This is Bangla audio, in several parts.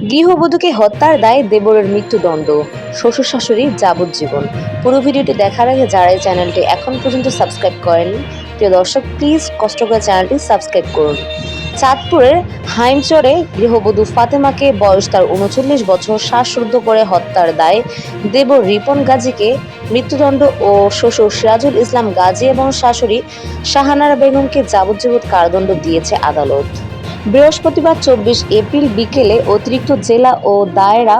গৃহবধূকে হত্যার দায়ে দেবরের মৃত্যুদণ্ড, শ্বশুর শাশুড়ির যাবজ্জীবন। পুরো ভিডিওটি দেখার আগে যারা এই চ্যানেলটি এখন পর্যন্ত সাবস্ক্রাইব করেননি, প্রিয় দর্শক প্লিজ কষ্ট করে চ্যানেলটি সাবস্ক্রাইব করুন। চাঁদপুরের হাইমচরে গৃহবধূ ফাতেমাকে বয়স তার ৩৯ বছর শ্বাসরুদ্ধ করে হত্যার দায়ে দেবর রিপন গাজীকে মৃত্যুদণ্ড ও শ্বশুর সিরাজুল ইসলাম গাজী এবং শাশুড়ি শাহানারা বেগমকে যাবজ্জীবন কারাদণ্ড দিয়েছে আদালত। বৃহস্পতিবার ২৪ এপ্রিল বিকেলে অতিরিক্ত জেলা ও দায়রা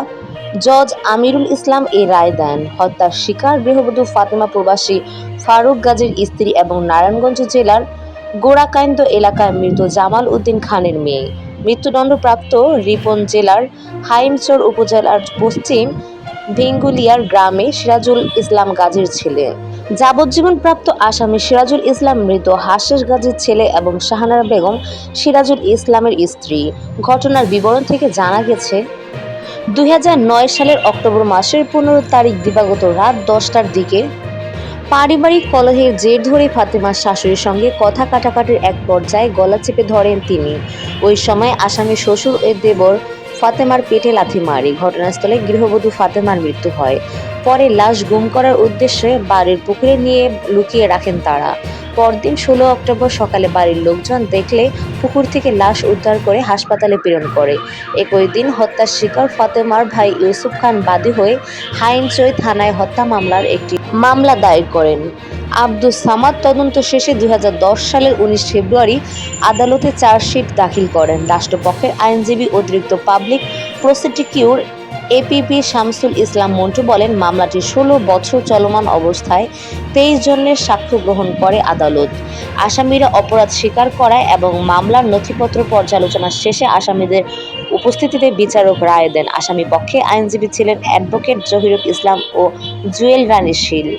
জজ আমিরুল ইসলাম এই রায় দেন। হত্যার শিকার গৃহবধূ ফাতেমা প্রবাসী ফারুক গাজীর স্ত্রী এবং নারায়ণগঞ্জ জেলার গোড়াকান্দ এলাকার মৃত জামাল উদ্দিন খানের মেয়ে। মৃত্যুদণ্ডপ্রাপ্ত রিপন জেলার হাইমচর উপজেলার পশ্চিম ভিঙ্গুলিয়ার গ্রামে সিরাজুল ইসলাম গাজীর ছেলে। যাবজ্জীবনপ্রাপ্ত আসামি সিরাজুল ইসলাম মৃত হাশেশ গাজীর ছেলে এবং শাহানারা বেগম সিরাজুল ইসলামের স্ত্রী। ঘটনার বিবরণ থেকে জানা গেছে, ২০০৯ সালের অক্টোবর মাসের ১৫ তারিখ দিবাগত রাত ১০টার দিকে পারিবারিক কলহের জের ধরে ফাতেমার শাশুড়ির সঙ্গে কথা কাটাকাটির এক পর্যায়ে গলা চেপে ধরেন তিনি। ওই সময় আসামি শ্বশুর ও দেবর ফাতেমার পেটে লাথি মারে। ঘটনাস্থলে গৃহবধূ ফাতেমার মৃত্যু হয়। পরে লাশ গুম করার উদ্দেশ্যে বাড়ির পুকুরে নিয়ে লুকিয়ে রাখেন তারা। পরদিন ১৬ অক্টোবর সকালে বাড়ির লোকজন দেখলে পুকুর থেকে লাশ উদ্ধার করে হাসপাতালে প্রেরণ করে। একই দিন হত্যার শিকার ফাতেমার ভাই ইউসুফ খান বাদী হয়ে হাইমচর থানায় হত্যা মামলার একটি মামলা দায়ের করেন। আব্দুস সামাদ তদন্ত শেষে ২০১০ সালের ১৯ ফেব্রুয়ারি আদালতে চার্জশিট দাখিল করেন। রাষ্ট্রপক্ষের আইনজীবী অতিরিক্ত public prosecutor APP Shamsul Islam Montu বলেন, মামলাটি ১৬ বছর চলমান অবস্থায় ২৩ জনের সাক্ষ্য গ্রহণ করে আদালত। আসামিরা অপরাধ স্বীকার করায় এবং মামলার নথিপত্র পর্যালোচনা শেষে আসামিদের উপস্থিতিতে বিচারক রায় দেন। আসামি পক্ষে আইনজীবী ছিলেন অ্যাডভোকেট জহিরুল ইসলাম ও জুয়েল রানী শীল।